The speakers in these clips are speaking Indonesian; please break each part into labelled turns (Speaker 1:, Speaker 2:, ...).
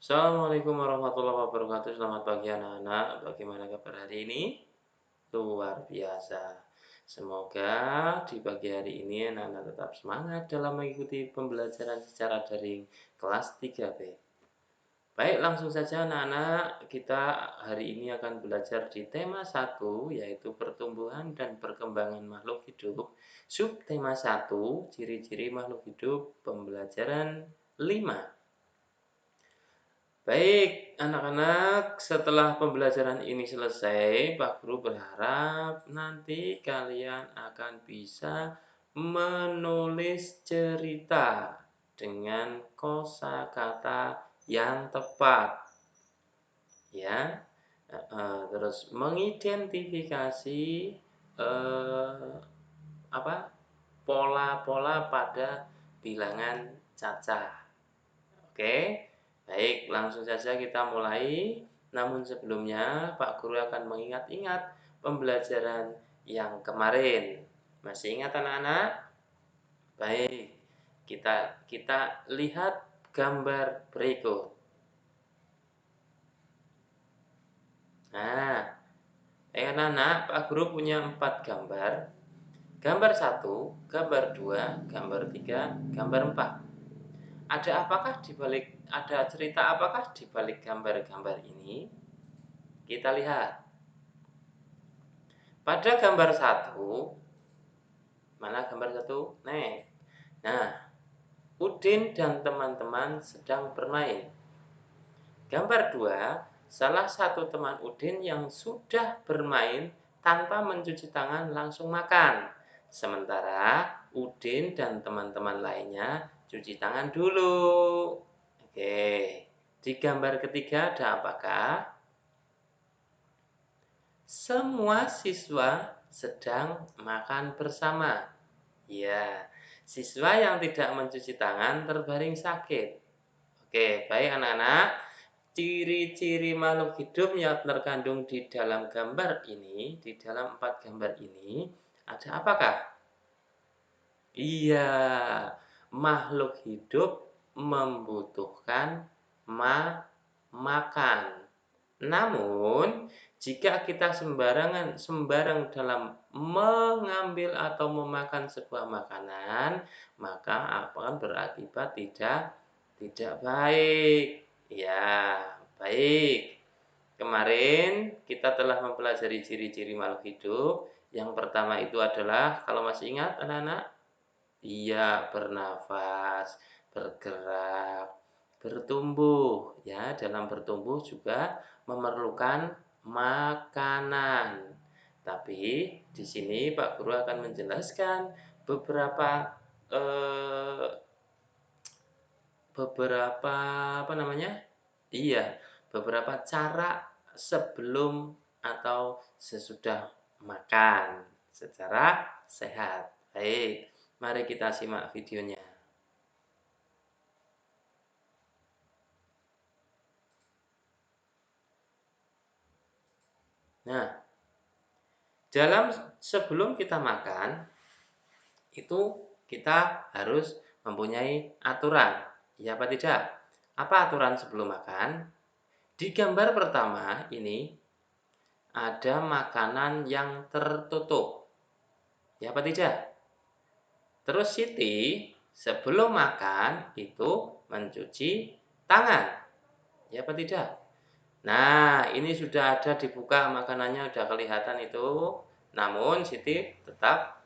Speaker 1: Assalamualaikum warahmatullahi wabarakatuh. Selamat pagi anak-anak. Bagaimana kabar hari ini? Luar biasa. Semoga di pagi hari ini anak-anak tetap semangat dalam mengikuti pembelajaran secara daring kelas 3B. Baik, langsung saja anak-anak, kita hari ini akan belajar di tema 1, yaitu pertumbuhan dan perkembangan makhluk hidup. Subtema 1, ciri-ciri makhluk hidup, pembelajaran 5. Baik, anak-anak, setelah pembelajaran ini selesai, Pak Guru berharap nanti kalian akan bisa menulis cerita dengan kosakata yang tepat, ya. Terus mengidentifikasi pola-pola pada bilangan cacah. Oke, baik, langsung saja kita mulai. Namun sebelumnya, Pak Guru akan mengingat-ingat pembelajaran yang kemarin. Masih ingat anak-anak? Baik, kita lihat gambar berikut. Nah, anak-anak, Pak Guru punya 4 gambar. Gambar 1, gambar 2, gambar 3, gambar 4. Ada cerita apakah di balik gambar-gambar ini? Kita lihat. Pada gambar 1, mana gambar 1? Nah, Udin dan teman-teman sedang bermain. Gambar 2, salah satu teman Udin yang sudah bermain tanpa mencuci tangan langsung makan. Sementara Udin dan teman-teman lainnya cuci tangan dulu. Oke, di gambar ketiga ada apakah? Semua siswa sedang makan bersama. Ya, siswa yang tidak mencuci tangan terbaring sakit. Oke, baik anak-anak. Ciri-ciri makhluk hidup yang terkandung di dalam gambar ini, di dalam 4 gambar ini, ada apakah? Iya, makhluk hidup membutuhkan makan. Namun, jika kita sembarang dalam mengambil atau memakan sebuah makanan, maka akan berakibat tidak baik. Ya, baik. Kemarin kita telah mempelajari ciri-ciri makhluk hidup. Yang pertama itu adalah, kalau masih ingat anak-anak? Iya, bernafas, bergerak, bertumbuh. Ya, dalam bertumbuh juga memerlukan makanan. Tapi di sini Pak Guru akan menjelaskan beberapa eh, beberapa beberapa cara sebelum atau sesudah makan secara sehat. Baik, mari kita simak videonya. Nah, sebelum kita makan, itu kita harus mempunyai aturan. Ya apa tidak? Apa aturan sebelum makan? Di gambar pertama ini ada makanan yang tertutup. Ya apa tidak? Terus Siti sebelum makan itu mencuci tangan. Ya apa tidak? Nah, ini sudah ada dibuka makanannya, sudah kelihatan itu. Namun Siti tetap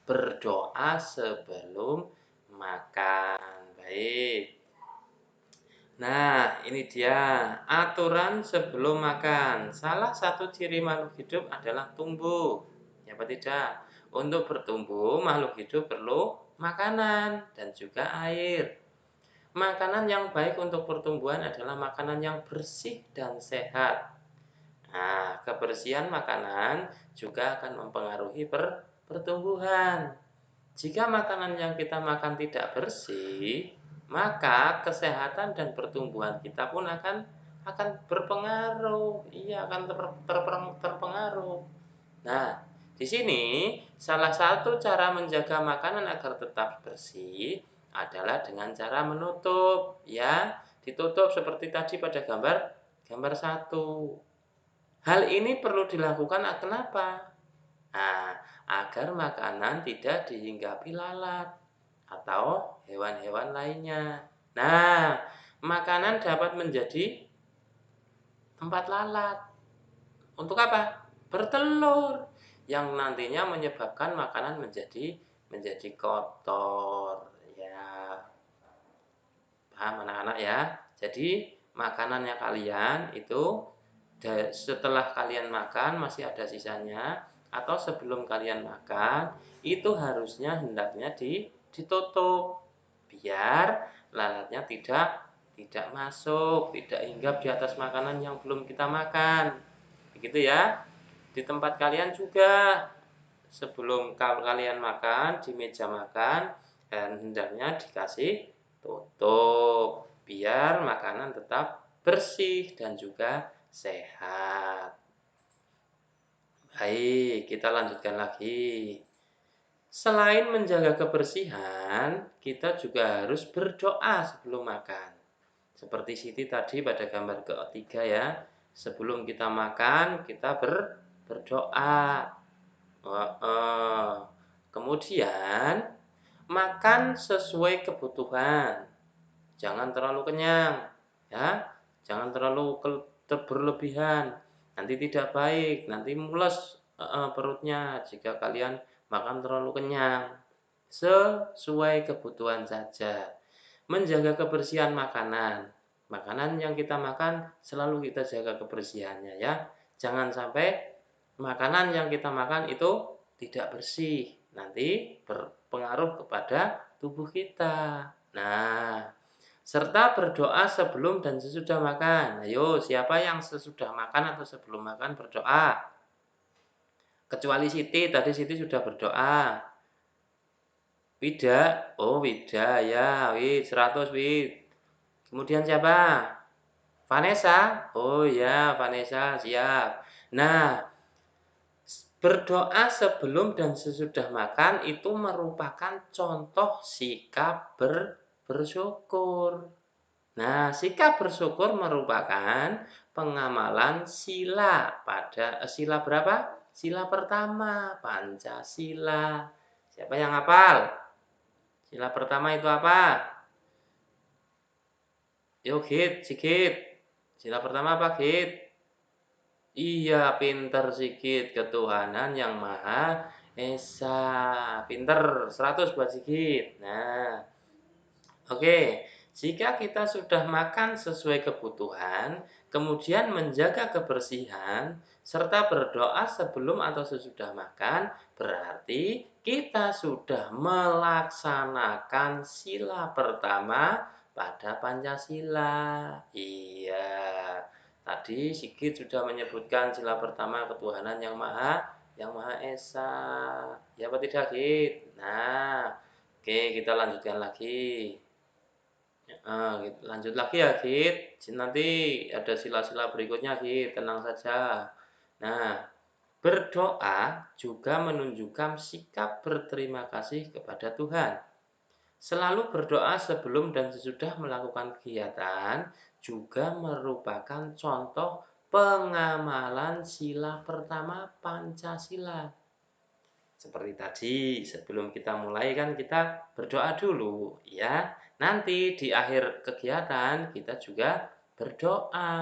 Speaker 1: berdoa sebelum makan. Baik. Nah, ini dia aturan sebelum makan. Salah satu ciri makhluk hidup adalah tumbuh. Ya apa tidak? Untuk bertumbuh, makhluk hidup perlu makanan dan juga air. Makanan yang baik untuk pertumbuhan adalah makanan yang bersih dan sehat. Nah, kebersihan makanan juga akan mempengaruhi pertumbuhan. Jika makanan yang kita makan tidak bersih, maka kesehatan dan pertumbuhan kita pun akan berpengaruh. Iya, akan terpengaruh. Nah, di sini salah satu cara menjaga makanan agar tetap bersih adalah dengan cara menutup, ya. ditutup seperti tadi pada gambar 1. Hal ini perlu dilakukan kenapa? Nah, agar makanan tidak dihinggapi lalat atau hewan-hewan lainnya. Nah, makanan dapat menjadi tempat lalat. Untuk apa? Bertelur yang nantinya menyebabkan makanan menjadi kotor. Ya, paham anak-anak ya? Jadi, makanannya kalian itu setelah kalian makan masih ada sisanya atau sebelum kalian makan itu harusnya hendaknya ditutup biar lalatnya tidak masuk, tidak hinggap di atas makanan yang belum kita makan. Begitu ya. Di tempat kalian juga sebelum kalian makan di meja makan dan hendaknya dikasih tutup biar makanan tetap bersih dan juga sehat. Baik, kita lanjutkan lagi. Selain menjaga kebersihan, kita juga harus berdoa sebelum makan. Seperti Siti tadi pada gambar ketiga ya. Sebelum kita makan, kita berdoa. Kemudian makan sesuai kebutuhan. Jangan terlalu kenyang, ya. Jangan terlalu berlebihan. Nanti tidak baik, nanti mules perutnya jika kalian makan terlalu kenyang. Sesuai kebutuhan saja. Menjaga kebersihan makanan. Makanan yang kita makan selalu kita jaga kebersihannya ya. Jangan sampai makanan yang kita makan itu tidak bersih. Nanti berpengaruh kepada tubuh kita. Nah, serta berdoa sebelum dan sesudah makan. Ayo, siapa yang sesudah makan atau sebelum makan berdoa? Kecuali Siti, tadi Siti sudah berdoa. Wida, oh Wida ya, Wid 100 Wid. Kemudian siapa? Vanessa, oh ya Vanessa siap. Nah, berdoa sebelum dan sesudah makan itu merupakan contoh sikap bersyukur. Nah, sikap bersyukur merupakan pengamalan sila pada sila berapa? Sila pertama, Pancasila. Siapa yang hafal? Sila pertama itu apa? Yuk, Sigit. Sila pertama apa, Git? Iya, pinter Sigit. Ketuhanan yang Maha Esa. Pinter, 100 buat Sigit. Nah, oke. Jika kita sudah makan sesuai kebutuhan, kemudian menjaga kebersihan, serta berdoa sebelum atau sesudah makan, berarti kita sudah melaksanakan sila pertama pada Pancasila. Iya. Tadi Sigit sudah menyebutkan sila pertama ketuhanan yang Maha Esa. Ya apa tidak, Git? Nah, oke kita lanjutkan lagi. Lanjut lagi ya, Git. Nanti ada sila-sila berikutnya, Git. Tenang saja. Nah, berdoa juga menunjukkan sikap berterima kasih kepada Tuhan. Selalu berdoa sebelum dan sesudah melakukan kegiatan juga merupakan contoh pengamalan sila pertama Pancasila. Seperti tadi, sebelum kita mulai kan kita berdoa dulu, ya. Nanti di akhir kegiatan kita juga berdoa.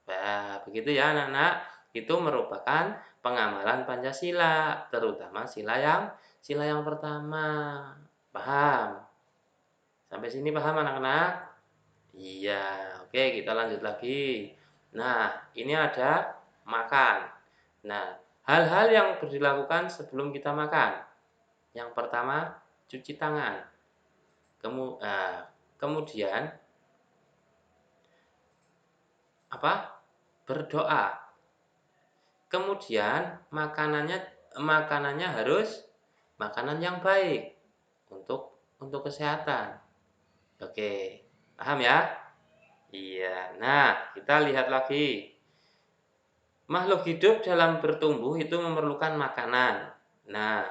Speaker 1: Nah, begitu ya anak-anak. Itu merupakan pengamalan Pancasila, terutama sila yang pertama. Paham? Sampai sini paham anak-anak? Iya, oke kita lanjut lagi. Nah, ini ada makan. Nah, hal-hal yang dilakukan sebelum kita makan. Yang pertama, cuci tangan. Kemudian apa? Berdoa. Kemudian makanannya harus makanan yang baik untuk kesehatan. Oke, paham ya? Iya. Nah, kita lihat lagi. Makhluk hidup dalam bertumbuh itu memerlukan makanan. Nah,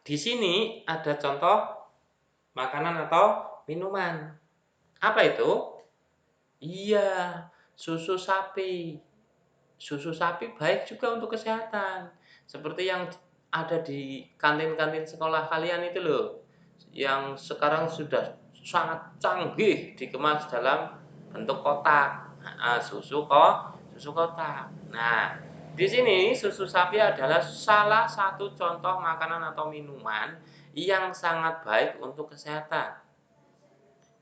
Speaker 1: di sini ada contoh makanan atau minuman. Apa itu? Iya, susu sapi. Susu sapi baik juga untuk kesehatan. Seperti yang ada di kantin-kantin sekolah kalian itu loh. Yang sekarang sudah sangat canggih dikemas dalam bentuk kotak. Nah, susu kotak. Nah, di sini susu sapi adalah salah satu contoh makanan atau minuman yang sangat baik untuk kesehatan.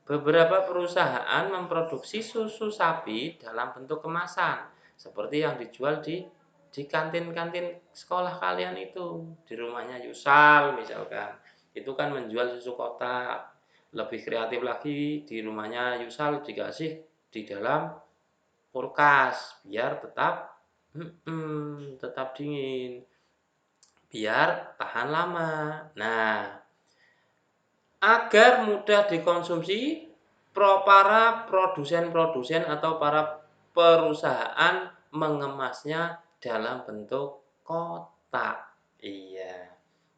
Speaker 1: Beberapa perusahaan memproduksi susu sapi dalam bentuk kemasan, seperti yang dijual di kantin-kantin sekolah kalian itu. Di rumahnya Yusal misalkan, itu kan menjual susu kotak. Lebih kreatif lagi, di rumahnya Yusal dikasih di dalam kulkas biar tetap dingin, biar tahan lama. Nah, agar mudah dikonsumsi, para produsen-produsen atau para perusahaan mengemasnya dalam bentuk kotak. Iya.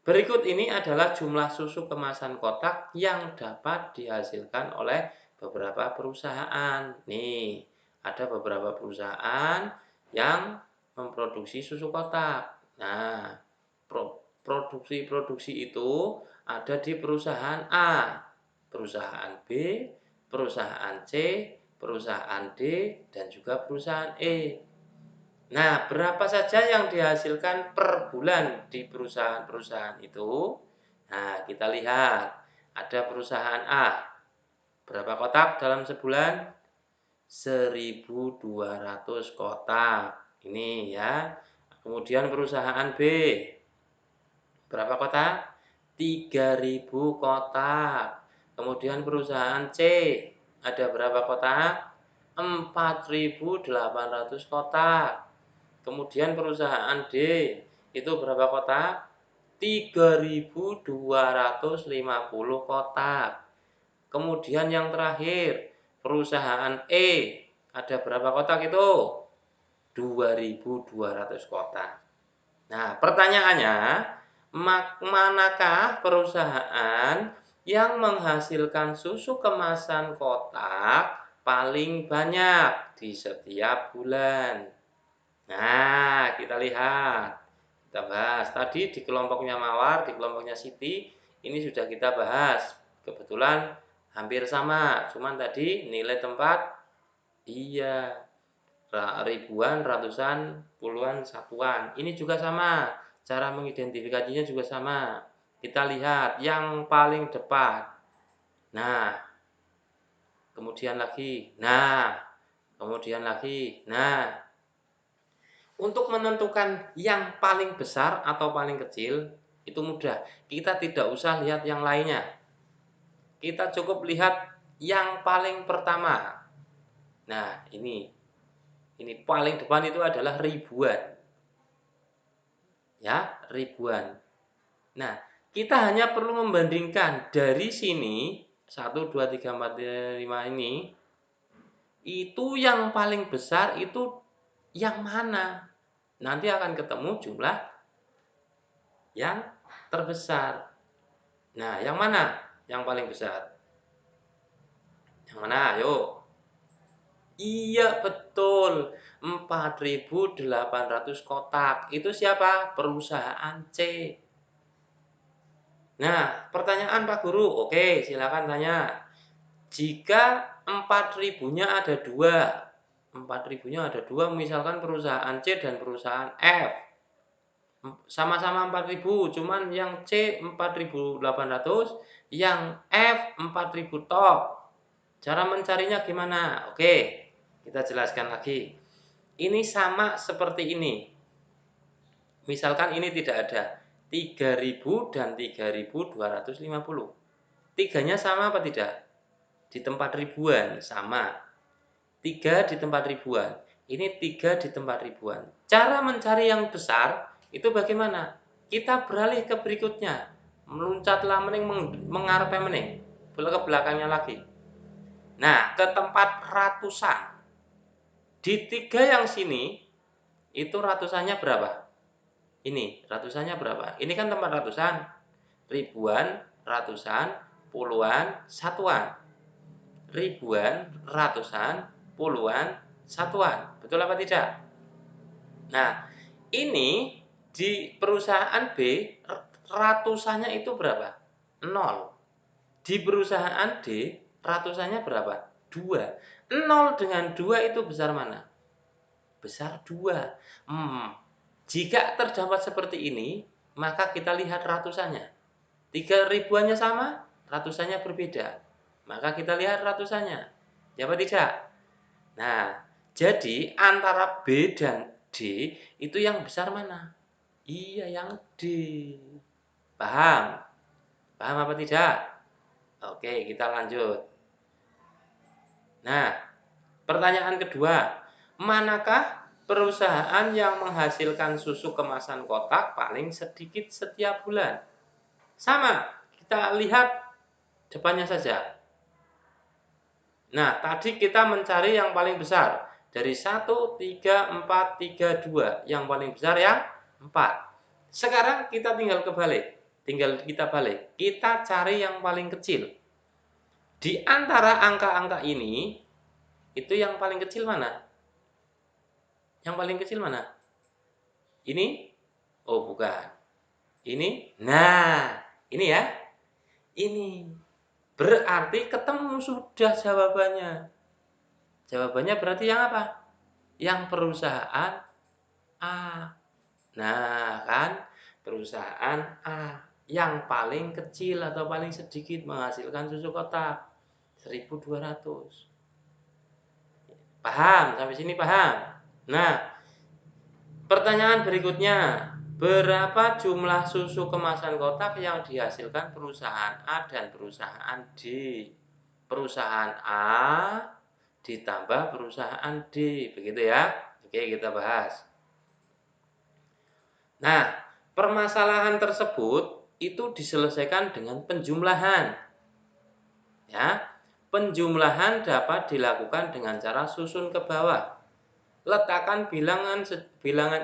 Speaker 1: Berikut ini adalah jumlah susu kemasan kotak yang dapat dihasilkan oleh beberapa perusahaan. Nih, ada beberapa perusahaan yang memproduksi susu kotak. Nah, produksi-produksi itu ada di perusahaan A, perusahaan B, perusahaan C, perusahaan D, dan juga perusahaan E. Nah, berapa saja yang dihasilkan per bulan di perusahaan-perusahaan itu? Nah, kita lihat. Ada perusahaan A. Berapa kotak dalam sebulan? 1.200 kotak. Ini ya. Kemudian perusahaan B. Berapa kotak? 3.000 kotak. Kemudian perusahaan C, ada berapa kotak? 4.800 kotak. Kemudian perusahaan D, itu berapa kotak? 3.250 kotak. Kemudian yang terakhir, perusahaan E, ada berapa kotak itu? 2.200 kotak. Nah, pertanyaannya, manakah perusahaan yang menghasilkan susu kemasan kotak paling banyak di setiap bulan? Nah, kita lihat. Kita bahas. Tadi di kelompoknya Mawar, di kelompoknya Siti, ini sudah kita bahas. Kebetulan hampir sama, cuman tadi nilai tempat, iya, ribuan, ratusan, puluhan, satuan. Ini juga sama, cara mengidentifikasinya juga sama. Kita lihat yang paling depan. Nah, kemudian lagi. Nah, kemudian lagi. Nah, untuk menentukan yang paling besar atau paling kecil, itu mudah. Kita tidak usah lihat yang lainnya. Kita cukup lihat yang paling pertama. Nah, ini paling depan itu adalah ribuan. Ya, ribuan. Nah, kita hanya perlu membandingkan dari sini 1, 2, 3, 4, 5 ini, itu yang paling besar itu yang mana? Nanti akan ketemu jumlah yang terbesar. Nah, yang mana yang paling besar? Yang mana? Ayo. Iya, betul. 4.800 kotak. Itu siapa? Perusahaan C. Nah, pertanyaan Pak Guru. Oke, silakan tanya. Jika 4.000-nya ada dua, 4.000-nya ada dua, misalkan perusahaan C dan perusahaan F. Sama-sama 4.000, cuman yang C 4.800, yang F 4.000 top. Cara mencarinya gimana? Oke, kita jelaskan lagi. Ini sama seperti ini. Misalkan ini tidak ada 3.000 dan 3.250. Tiganya sama apa tidak? Di tempat ribuan, sama. 3 di tempat ribuan. Ini 3 di tempat ribuan. Cara mencari yang besar itu bagaimana? Kita beralih ke berikutnya. Meluncatlah mening mengarep mening. Ke belakangnya lagi. Nah, ke tempat ratusan. Di 3 yang sini itu ratusannya berapa? Ini, ratusannya berapa? Ini kan tempat ratusan. Ribuan, ratusan, puluhan, satuan. ribuan, ratusan, puluhan, satuan. Betul apa tidak? Nah, ini di perusahaan B ratusannya itu berapa? 0. Di perusahaan D ratusannya berapa? 2. 0 dengan 2 itu besar mana? Besar 2. Jika terdapat seperti ini, maka kita lihat ratusannya. 3 ribuannya sama, ratusannya berbeda. Maka kita lihat ratusannya. Ya apa tidak? Nah, jadi antara B dan D itu yang besar mana? Iya, yang D. Paham? Paham apa tidak? Oke, kita lanjut. Nah, pertanyaan kedua. Manakah perusahaan yang menghasilkan susu kemasan kotak paling sedikit setiap bulan? Sama, kita lihat depannya saja. Nah, tadi kita mencari yang paling besar. Dari 1, 3, 4, 3, 2. Yang paling besar yang 4. Sekarang kita tinggal kebalik. Tinggal kita balik. Kita cari yang paling kecil. Di antara angka-angka ini, itu yang paling kecil mana? Yang paling kecil mana? Ini? Oh, bukan. Ini? Nah, ini ya. Ini. Berarti ketemu sudah jawabannya. Jawabannya berarti yang apa? Yang perusahaan A. Nah, kan? Perusahaan A yang paling kecil atau paling sedikit menghasilkan susu kotak 1.200. Paham? Sampai sini paham? Nah, pertanyaan berikutnya. Berapa jumlah susu kemasan kotak yang dihasilkan perusahaan A dan perusahaan D? Perusahaan A ditambah perusahaan D, begitu ya. Oke, kita bahas. Nah, permasalahan tersebut itu diselesaikan dengan penjumlahan. Ya. Penjumlahan dapat dilakukan dengan cara susun ke bawah. Letakkan bilangan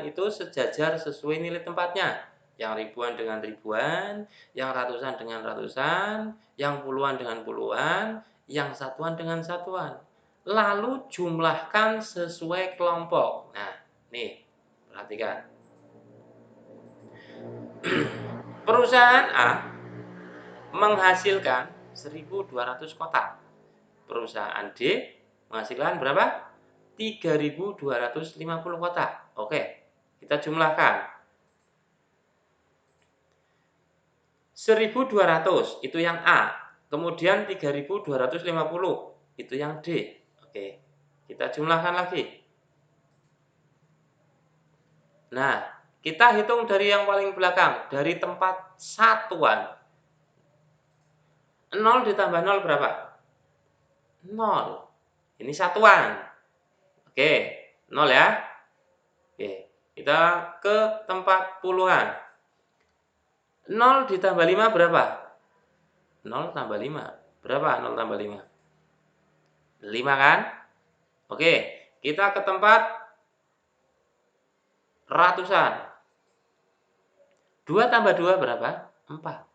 Speaker 1: itu sejajar sesuai nilai tempatnya. Yang ribuan dengan ribuan, yang ratusan dengan ratusan, yang puluhan dengan puluhan, yang satuan dengan satuan. Lalu jumlahkan sesuai kelompok. Nah, nih, perhatikan. Perusahaan A menghasilkan 1.200 kotak. Perusahaan D menghasilkan berapa? 3.250 kotak. Oke, kita jumlahkan. 1.200 itu yang A, kemudian 3.250 itu yang D. Oke, kita jumlahkan lagi. Nah, kita hitung dari yang paling belakang, dari tempat satuan. 0 ditambah 0 berapa? 0. Ini satuan. Oke, 0 ya. Oke, kita ke tempat puluhan. 0 ditambah 5 berapa? 0 tambah 5. Berapa 0 tambah 5? 5 kan? Oke, kita ke tempat ratusan. 2 tambah 2 berapa? 4.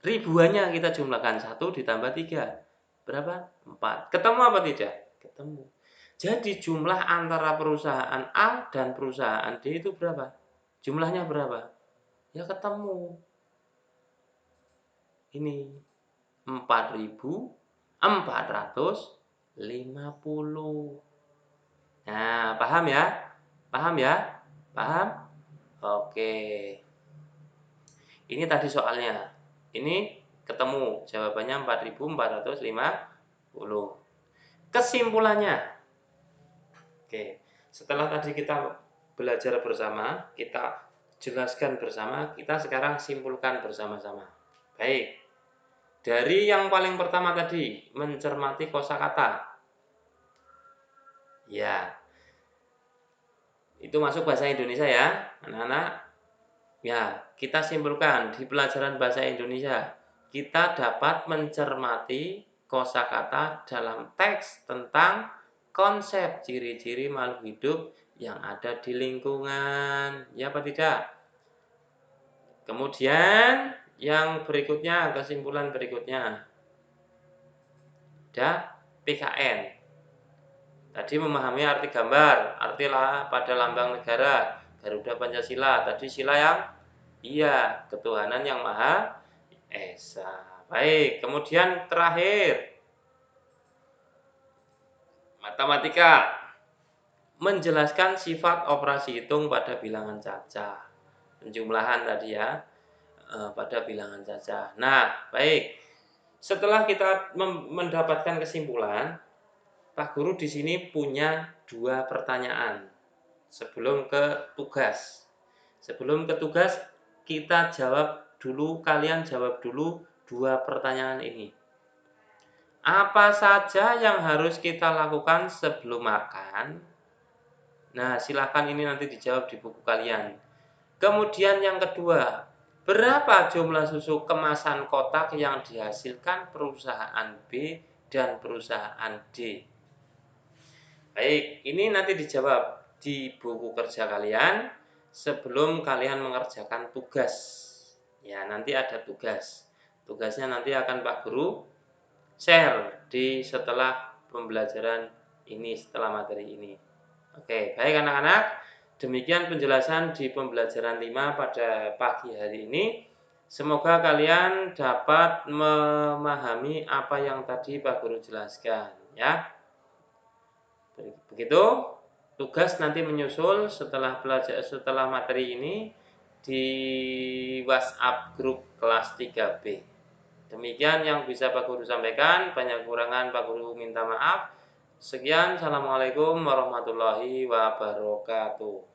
Speaker 1: Ribuannya kita jumlahkan 1 ditambah 3. Berapa? 4. Ketemu apa tidak? Ketemu. Jadi jumlah antara perusahaan A dan perusahaan D itu berapa? Jumlahnya berapa? Ya ketemu. Ini 4.450. Nah, paham ya? Paham ya? Paham? Oke. Ini tadi soalnya. Ini ketemu jawabannya 4.450. Kesimpulannya. Oke. Setelah tadi kita belajar bersama, kita jelaskan bersama, kita sekarang simpulkan bersama-sama. Baik. Dari yang paling pertama tadi, mencermati kosakata. Ya, itu masuk bahasa Indonesia ya, anak-anak. Ya, kita simpulkan di pelajaran bahasa Indonesia, kita dapat mencermati kosakata dalam teks tentang konsep ciri-ciri makhluk hidup yang ada di lingkungan. Ya apa tidak? Kemudian yang berikutnya, kesimpulan berikutnya. PKN. Tadi memahami arti gambar, arti pada lambang negara, Garuda Pancasila. Tadi sila yang iya, ketuhanan yang Maha Esa. Baik, kemudian terakhir matematika. Menjelaskan sifat operasi hitung pada bilangan cacah. Penjumlahan tadi ya, pada bilangan cacah. Nah, baik. Setelah kita mendapatkan kesimpulan, Pak Guru di sini punya 2 pertanyaan sebelum ke tugas. Sebelum ke tugas, kalian jawab dulu 2 pertanyaan ini. Apa saja yang harus kita lakukan sebelum makan? Nah, silahkan ini nanti dijawab di buku kalian. Kemudian yang kedua, berapa jumlah susu kemasan kotak yang dihasilkan perusahaan B dan perusahaan D? Baik, ini nanti dijawab di buku kerja kalian sebelum kalian mengerjakan tugas. Ya, nanti ada tugas. Tugasnya nanti akan Pak Guru share setelah pembelajaran ini, setelah materi ini. Oke, baik anak-anak. Demikian penjelasan di pembelajaran 5 pada pagi hari ini. Semoga kalian dapat memahami apa yang tadi Pak Guru jelaskan, ya. Begitu, tugas nanti menyusul setelah materi ini di WhatsApp grup kelas 3B. Demikian yang bisa Pak Guru sampaikan, banyak kekurangan Pak Guru minta maaf. Sekian, assalamualaikum warahmatullahi wabarakatuh.